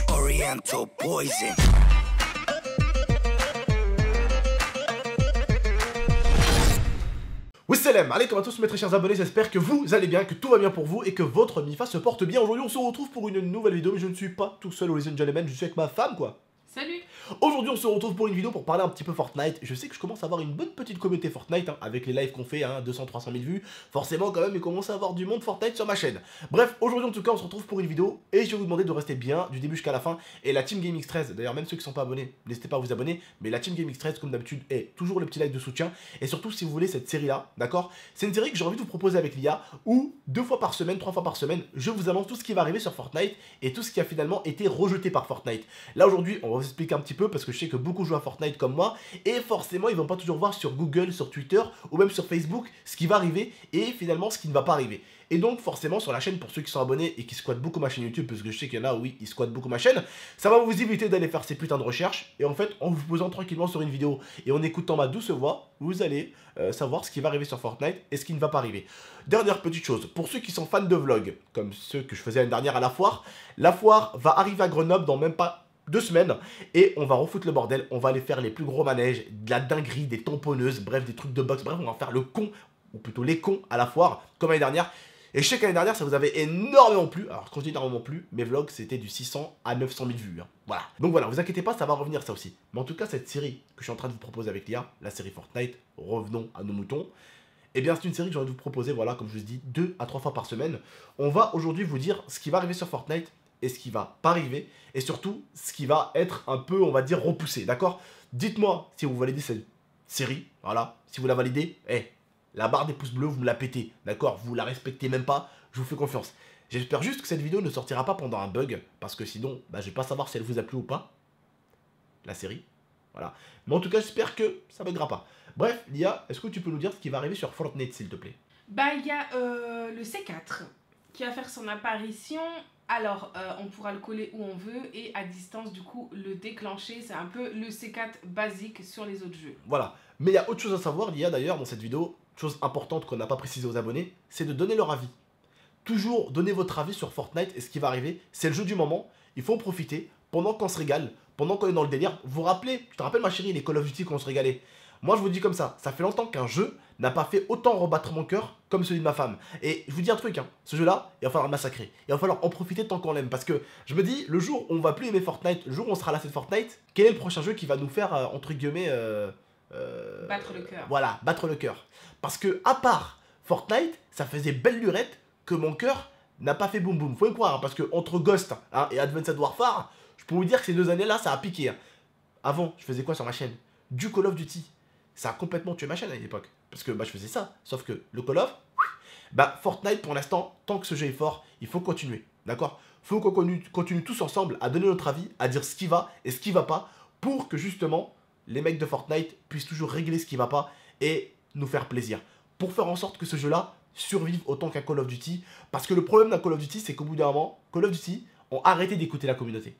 Oriental poison. Salam, allez, comme à tous mes très chers abonnés, j'espère que vous allez bien, que tout va bien pour vous et que votre MIFA se porte bien. Aujourd'hui on se retrouve pour une nouvelle vidéo, mais je ne suis pas tout seul, ladies and gentlemen, je suis avec ma femme quoi. Salut. Aujourd'hui on se retrouve pour une vidéo pour parler un petit peu Fortnite. Je sais que je commence à avoir une bonne petite communauté Fortnite hein, avec les lives qu'on fait, 200-300 000 vues. Forcément quand même il commence à avoir du monde Fortnite sur ma chaîne. Bref, aujourd'hui en tout cas on se retrouve pour une vidéo et je vais vous demander de rester bien du début jusqu'à la fin. Et la Team GameX13, d'ailleurs même ceux qui ne sont pas abonnés, n'hésitez pas à vous abonner. Mais la Team GameX13 comme d'habitude est toujours le petit like de soutien. Et surtout si vous voulez cette série là, d'accord, c'est une série que j'ai envie de vous proposer avec l'IA où 2 fois par semaine, 3 fois par semaine, je vous annonce tout ce qui va arriver sur Fortnite et tout ce qui a finalement été rejeté par Fortnite. Là aujourd'hui on va vous expliquer un petit peu parce que je sais que beaucoup jouent à Fortnite comme moi et forcément ils vont pas toujours voir sur Google, sur Twitter ou même sur Facebook ce qui va arriver et finalement ce qui ne va pas arriver. Et donc forcément sur la chaîne, pour ceux qui sont abonnés et qui squattent beaucoup ma chaîne YouTube, parce que je sais qu'il y en a, oui, ils squattent beaucoup ma chaîne, ça va vous éviter d'aller faire ces putains de recherches. Et en fait, en vous posant tranquillement sur une vidéo et en écoutant ma douce voix, vous allez savoir ce qui va arriver sur Fortnite et ce qui ne va pas arriver. Dernière petite chose, pour ceux qui sont fans de vlogs, comme ceux que je faisais l'année dernière à la foire va arriver à Grenoble dans même pas 2 semaines et on va refoutre le bordel, on va aller faire les plus gros manèges, de la dinguerie, des tamponneuses, bref des trucs de boxe, bref on va faire le con, ou plutôt les cons à la foire, comme l'année dernière. Et je sais que l'année dernière ça vous avait énormément plu, alors quand je dis énormément plu, mes vlogs c'était du 600 à 900 000 vues, hein. Voilà. Donc voilà, vous inquiétez pas, ça va revenir ça aussi. Mais en tout cas cette série que je suis en train de vous proposer avec l'IA, la série Fortnite, revenons à nos moutons, et bien c'est une série que j'ai envie de vous proposer, voilà, comme je vous dis, 2 à 3 fois par semaine. On va aujourd'hui vous dire ce qui va arriver sur Fortnite, et ce qui va pas arriver, et surtout ce qui va être un peu, on va dire, repoussé, d'accord? Dites-moi si vous validez cette série, voilà, si vous la validez, la barre des pouces bleus, vous me la pétez, d'accord? Vous la respectez même pas, je vous fais confiance. J'espère juste que cette vidéo ne sortira pas pendant un bug, parce que sinon, je vais pas savoir si elle vous a plu ou pas, la série, voilà. Mais en tout cas, j'espère que ça buggera pas. Bref, Lia, est-ce que tu peux nous dire ce qui va arriver sur Fortnite, s'il te plaît? Bah, il y a le C4 qui va faire son apparition. Alors, on pourra le coller où on veut et à distance, du coup, le déclencher. C'est un peu le C4 basique sur les autres jeux. Voilà. Mais il y a autre chose à savoir, l'IA d'ailleurs, dans cette vidéo, chose importante qu'on n'a pas précisé aux abonnés, c'est de donner leur avis. Toujours donner votre avis sur Fortnite et ce qui va arriver. C'est le jeu du moment, il faut en profiter, pendant qu'on se régale, pendant qu'on est dans le délire. Vous vous rappelez, je te rappelle ma chérie, les Call of Duty qu'on se régalait. Moi je vous dis comme ça fait longtemps qu'un jeu n'a pas fait autant rebattre mon cœur comme celui de ma femme. Et je vous dis un truc, ce jeu-là, il va falloir le massacrer. Il va falloir en profiter tant qu'on l'aime. Parce que je me dis, le jour où on va plus aimer Fortnite, le jour où on sera lassé de Fortnite, quel est le prochain jeu qui va nous faire, entre guillemets... battre le cœur. Voilà, battre le cœur. Parce que à part Fortnite, ça faisait belle lurette que mon cœur n'a pas fait boum boum. Faut y croire, parce que entre Ghost et Advanced Warfare, je peux vous dire que ces 2 années-là, ça a piqué. Avant, je faisais quoi sur ma chaîne? Du Call of Duty. Ça a complètement tué ma chaîne à l'époque. Parce que je faisais ça. Sauf que le Call of, Fortnite pour l'instant, tant que ce jeu est fort, il faut continuer. D'accord? Faut qu'on continue tous ensemble à donner notre avis, à dire ce qui va et ce qui va pas, pour que justement les mecs de Fortnite puissent toujours régler ce qui va pas et nous faire plaisir. Pour faire en sorte que ce jeu-là survive autant qu'un Call of Duty. Parce que le problème d'un Call of Duty, c'est qu'au bout d'un moment, Call of Duty ont arrêté d'écouter la communauté.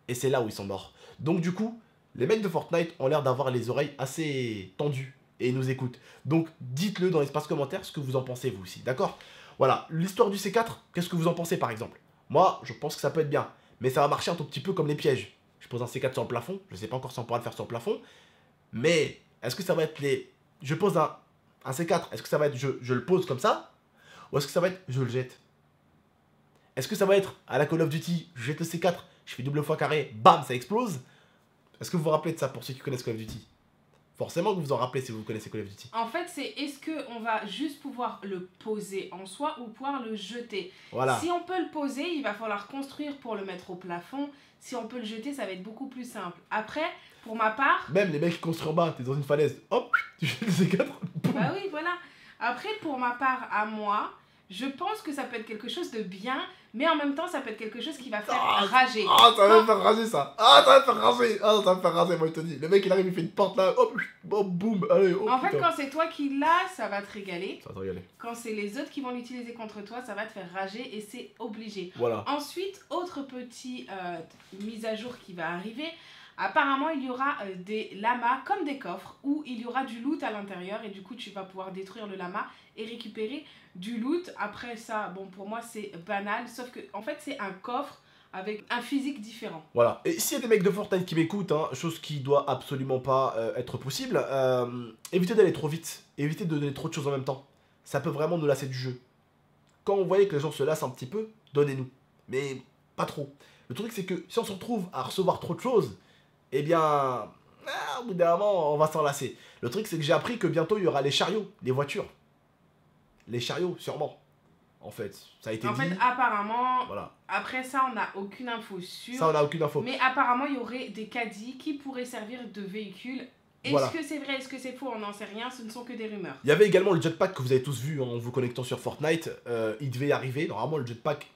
Et c'est là où ils sont morts. Donc du coup, les mecs de Fortnite ont l'air d'avoir les oreilles assez tendues et ils nous écoutent. Donc dites-le dans l'espace commentaire ce que vous en pensez vous aussi, d'accord? Voilà, l'histoire du C4, qu'est-ce que vous en pensez par exemple? Moi, je pense que ça peut être bien, mais ça va marcher un tout petit peu comme les pièges. Je pose un C4 sur le plafond, je sais pas encore si on pourra le faire sur le plafond, mais est-ce que ça va être les... Je pose un C4, est-ce que ça va être je le pose comme ça? Ou est-ce que ça va être je le jette? Est-ce que ça va être à la Call of Duty, je jette le C4, je fais double fois carré, bam, ça explose? Est-ce que vous vous rappelez de ça pour ceux qui connaissent Call of Duty? Forcément que vous en rappelez si vous connaissez Call of Duty. En fait, c'est est-ce qu'on va juste pouvoir le poser en soi ou pouvoir le jeter? Voilà. Si on peut le poser, il va falloir construire pour le mettre au plafond. Si on peut le jeter, ça va être beaucoup plus simple. Après, pour ma part... Même les mecs qui construisent en bas, t'es dans une falaise, hop, tu jettes le C4, boum. Bah oui, voilà. Après, pour ma part, à moi, je pense que ça peut être quelque chose de bien, mais en même temps, ça peut être quelque chose qui va faire rager. Ah, ça va me faire rager ça. Ah, ça va me faire rager. Ah, ça va me faire rager, moi je te dis. Le mec il arrive, il fait une porte là, hop, boum, allez, hop. En fait, quand c'est toi qui l'as, ça va te régaler. Ça va te régaler. Quand c'est les autres qui vont l'utiliser contre toi, ça va te faire rager et c'est obligé. Voilà. Ensuite, autre petit mise à jour qui va arriver. Apparemment, il y aura des lamas comme des coffres où il y aura du loot à l'intérieur et du coup, tu vas pouvoir détruire le lama et récupérer du loot. Après ça, bon, pour moi, c'est banal, sauf que en fait, c'est un coffre avec un physique différent. Voilà. Et s'il y a des mecs de Fortnite qui m'écoutent, hein, chose qui doit absolument pas être possible, évitez d'aller trop vite. Évitez de donner trop de choses en même temps. Ça peut vraiment nous lasser du jeu. Quand on voyait que les gens se lassent un petit peu, donnez-nous. Mais pas trop. Le truc, c'est que si on se retrouve à recevoir trop de choses, eh bien, au bout d'un moment, on va s'en lasser. Le truc, c'est que j'ai appris que bientôt, il y aura les chariots, les voitures. Les chariots, sûrement. En fait, ça a été En dit. fait, apparemment, Voilà. après ça, on n'a aucune info sûre. Ça, on n'a aucune info. Mais apparemment, il y aurait des caddies qui pourraient servir de véhicules. Est-ce Voilà. que c'est vrai, est-ce que c'est faux, on n'en sait rien, ce ne sont que des rumeurs. Il y avait également le jetpack que vous avez tous vu en vous connectant sur Fortnite. Il devait arriver. Normalement, le jetpack,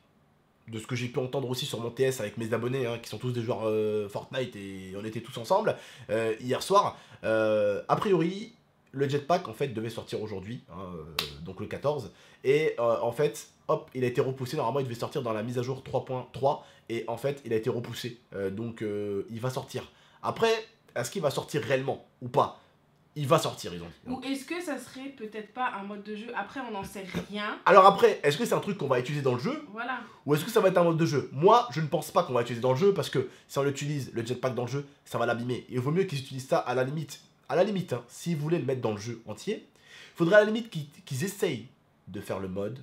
de ce que j'ai pu entendre aussi sur mon TS avec mes abonnés, hein, qui sont tous des joueurs Fortnite et on était tous ensemble hier soir. A priori, le jetpack en fait devait sortir aujourd'hui, hein, donc le 14. Et en fait, hop, il a été repoussé. Normalement, il devait sortir dans la mise à jour 3.3. Et en fait, il a été repoussé. Donc, il va sortir. Après, est-ce qu'il va sortir réellement ou pas? Il va sortir, ils ont dit. Ou est-ce que ça serait peut-être pas un mode de jeu? Après, on n'en sait rien. Alors après, est-ce que c'est un truc qu'on va utiliser dans le jeu? Voilà. Ou est-ce que ça va être un mode de jeu? Moi, je ne pense pas qu'on va utiliser dans le jeu parce que si on utilise le jetpack dans le jeu, ça va l'abîmer. Et il vaut mieux qu'ils utilisent ça à la limite. À la limite, hein, s'ils voulaient le mettre dans le jeu entier, il faudrait à la limite qu'ils essayent de faire le mode,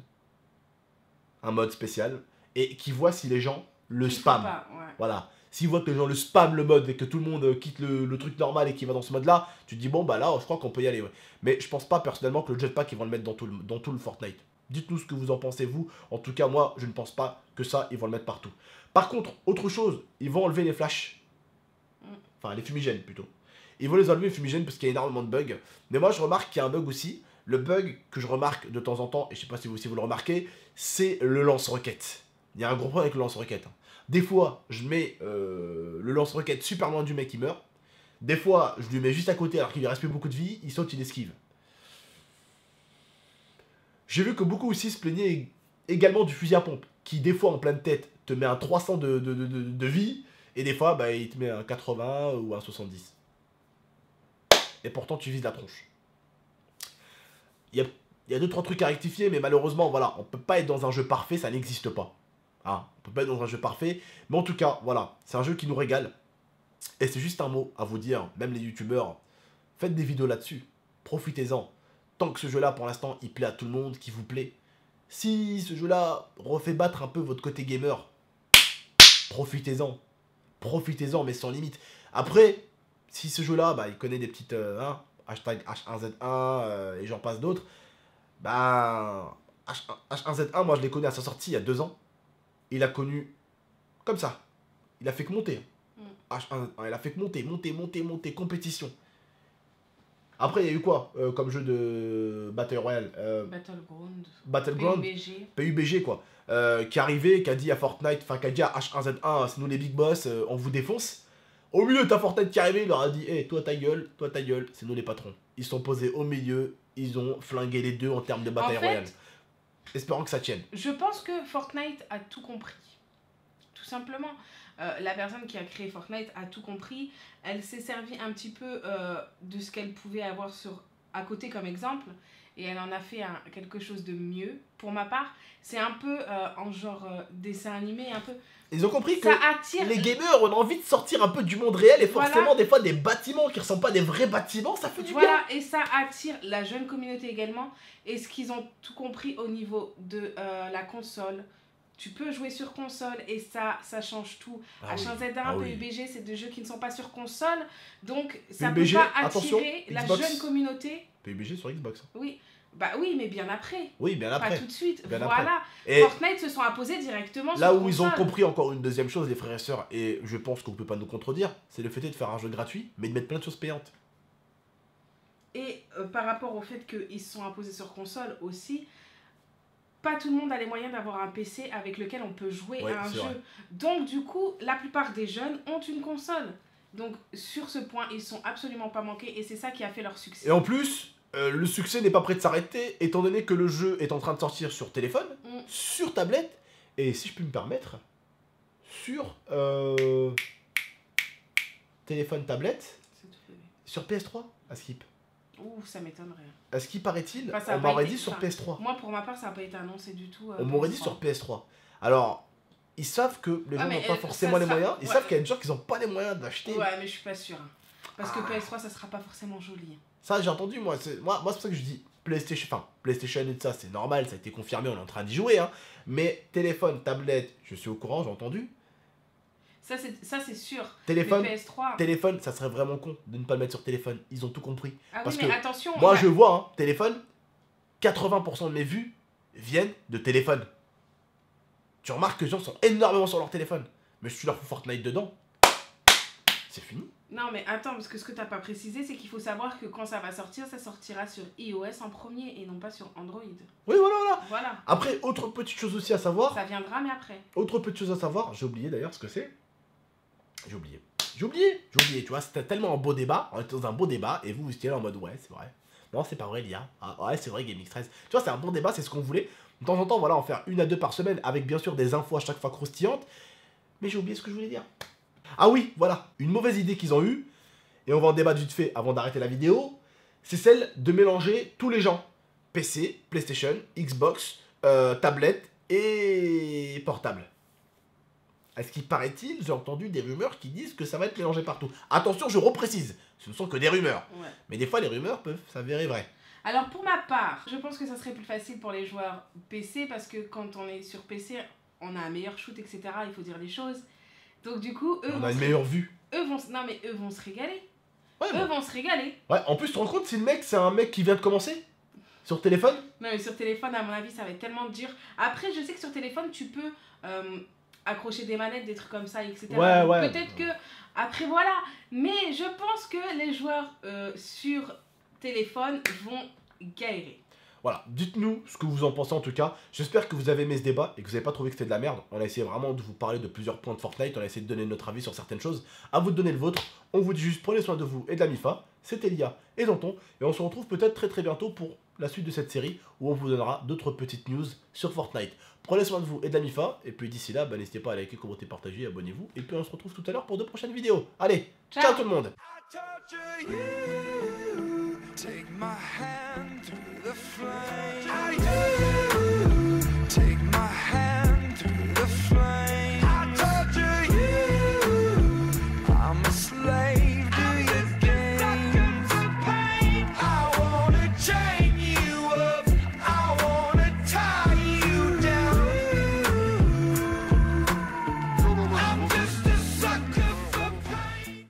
un mode spécial, et qu'ils voient si les gens le spamment. Ouais. Voilà. S'ils voient que les gens le spam le mode et que tout le monde quitte le truc normal et qui va dans ce mode là, tu te dis bon bah là je crois qu'on peut y aller. Ouais. Mais je pense pas personnellement que le jetpack ils vont le mettre dans tout le Fortnite. Dites-nous ce que vous en pensez vous. En tout cas moi je ne pense pas que ça ils vont le mettre partout. Par contre autre chose, ils vont enlever les flashs. Enfin les fumigènes plutôt. Ils vont les enlever les fumigènes parce qu'il y a énormément de bugs. Mais moi je remarque qu'il y a un bug aussi. Le bug que je remarque de temps en temps, et je sais pas si vous le remarquez, c'est le lance-roquette. Il y a un gros problème avec le lance-roquette. Des fois, je mets le lance-roquette super loin du mec qui meurt. Des fois, je lui mets juste à côté alors qu'il lui reste plus beaucoup de vie. Il saute, il esquive. J'ai vu que beaucoup aussi se plaignaient également du fusil à pompe. Qui, des fois, en pleine tête, te met un 300 de vie. Et des fois, bah, il te met un 80 ou un 70. Et pourtant, tu vises la tronche. Il y a 2-3 trucs à rectifier, mais malheureusement, voilà, on peut pas être dans un jeu parfait, ça n'existe pas. Ah, on peut pas être dans un jeu parfait, mais en tout cas, voilà, c'est un jeu qui nous régale. Et c'est juste un mot à vous dire, même les youtubeurs, faites des vidéos là-dessus, profitez-en. Tant que ce jeu-là, pour l'instant, il plaît à tout le monde, qu'il vous plaît. Si ce jeu-là refait battre un peu votre côté gamer, profitez-en. Profitez-en, mais sans limite. Après, si ce jeu-là, bah, il connaît des petites... hashtag H1Z1 et j'en passe d'autres, bah... H1Z1, moi je l'ai connu à sa sortie il y a 2 ans. Il a connu comme ça. Il a fait que monter. H1Z1, il a fait que monter, compétition. Après, il y a eu quoi comme jeu de Battle Royale Battleground. PUBG quoi. Qui est arrivé, qui a dit à Fortnite, enfin qui a dit à H1Z1, c'est nous les big boss, on vous défonce. Au milieu, t'as Fortnite qui est arrivé, il leur a dit, hey, toi ta gueule, c'est nous les patrons. Ils sont posés au milieu, ils ont flingué les deux en termes de Battle Royale. Espérons que ça tienne. Je pense que Fortnite a tout compris. Tout simplement. La personne qui a créé Fortnite a tout compris. Elle s'est servie un petit peu de ce qu'elle pouvait avoir à côté comme exemple. Et elle en a fait quelque chose de mieux. Pour ma part, c'est un peu en genre dessin animé, un peu... Ils ont compris que les gamers ont envie de sortir un peu du monde réel et forcément des fois des bâtiments qui ressemblent pas à des vrais bâtiments, ça fait du bien. Voilà, et ça attire la jeune communauté également. Et ce qu'ils ont tout compris au niveau de la console. Tu peux jouer sur console et ça change tout. H1Z1, PUBG, c'est des jeux qui ne sont pas sur console. Donc ça PUBG, peut pas attention, attirer la Xbox. jeune communauté. PUBG sur Xbox. Oui. Bah oui, mais bien après. Oui, bien après. Pas tout de suite. Bien voilà. Et Fortnite se sont imposés directement là sur où console. ils ont compris encore une deuxième chose, les frères et sœurs, et je pense qu'on peut pas nous contredire, c'est le fait de faire un jeu gratuit, mais de mettre plein de choses payantes. Et par rapport au fait qu'ils se sont imposés sur console aussi, pas tout le monde a les moyens d'avoir un PC avec lequel on peut jouer à un jeu. Vrai. Donc du coup, la plupart des jeunes ont une console. Donc sur ce point, ils sont absolument pas manqués et c'est ça qui a fait leur succès. Et en plus, le succès n'est pas prêt de s'arrêter, étant donné que le jeu est en train de sortir sur téléphone, sur tablette, et si je puis me permettre, sur téléphone, tablette, sur PS3, à Skip. Ouh, ça m'étonnerait. À ce qui paraît-il, Enfin, on m'aurait dit sur PS3. Moi, pour ma part, ça n'a pas été annoncé du tout. On m'aurait dit sur PS3. Alors, ils savent que les gens mais, n'ont pas forcément les moyens. Ils ouais. savent qu'il y a des gens qui n'ont pas les moyens d'acheter. Ouais, mais je suis pas sûre. Parce que PS3, ça sera pas forcément joli. Ça, j'ai entendu, moi. C'est pour ça que je dis PlayStation et tout ça, c'est normal, ça a été confirmé, on est en train d'y jouer. Hein. Mais téléphone, tablette, je suis au courant, j'ai entendu. Ça, c'est sûr. Téléphone, mais PS3... téléphone, ça serait vraiment con de ne pas le mettre sur téléphone. Ils ont tout compris. Ah Parce oui, mais que attention... moi, je vois, hein, téléphone, 80% de mes vues viennent de téléphone. Tu remarques que les gens sont énormément sur leur téléphone. Mais si tu leur fous Fortnite dedans, c'est fini. Non, mais attends, parce que ce que t'as pas précisé, c'est qu'il faut savoir que quand ça va sortir, ça sortira sur iOS en premier et non pas sur Android. Oui, voilà. Voilà. Après, autre petite chose aussi à savoir. Ça viendra, mais après. Autre petite chose à savoir, j'ai oublié d'ailleurs ce que c'est. J'ai oublié, tu vois, c'était tellement un beau débat, on était dans un beau débat, et vous étiez là en mode ouais, c'est vrai. Non, c'est pas vrai, l'IA. Ah, ouais, c'est vrai, GameX13. Tu vois, c'est un bon débat, c'est ce qu'on voulait. De temps en temps, voilà, en faire 1 à 2 par semaine, avec bien sûr des infos à chaque fois croustillantes. Mais j'ai oublié ce que je voulais dire. Ah oui, voilà, une mauvaise idée qu'ils ont eue, et on va en débattre vite fait avant d'arrêter la vidéo, c'est celle de mélanger tous les gens. PC, PlayStation, Xbox, tablette et portable. Est-ce qu'il paraît-il, j'ai entendu des rumeurs qui disent que ça va être mélangé partout. Attention, je reprécise, ce ne sont que des rumeurs. Ouais. Mais des fois, les rumeurs peuvent s'avérer vraies. Alors, pour ma part, je pense que ça serait plus facile pour les joueurs PC parce que quand on est sur PC, on a un meilleur shoot, etc. Il faut dire les choses. Donc, du coup, eux... On a une meilleure vue. Non, mais eux vont se régaler. Ouais, Eux vont se régaler. Ouais, en plus, tu te rends compte, si le mec, c'est un mec qui vient de commencer sur téléphone. Non, mais sur téléphone, à mon avis, ça va être tellement dur. Après, je sais que sur téléphone, tu peux accrocher des manettes, des trucs comme ça, etc. Ouais. Peut-être que... Après, voilà. Mais je pense que les joueurs sur téléphone vont galérer. Voilà, dites-nous ce que vous en pensez en tout cas. J'espère que vous avez aimé ce débat et que vous n'avez pas trouvé que c'était de la merde. On a essayé vraiment de vous parler de plusieurs points de Fortnite. On a essayé de donner notre avis sur certaines choses. À vous de donner le vôtre. On vous dit juste prenez soin de vous et de la MIFA. C'était Lia et Danton. Et on se retrouve peut-être très bientôt pour la suite de cette série où on vous donnera d'autres petites news sur Fortnite. Prenez soin de vous et de la MIFA. Et puis d'ici là, n'hésitez pas à liker, commenter, partager, abonnez-vous. Et puis on se retrouve tout à l'heure pour de prochaines vidéos. Allez, ciao tout le monde. Take my hand through the flame.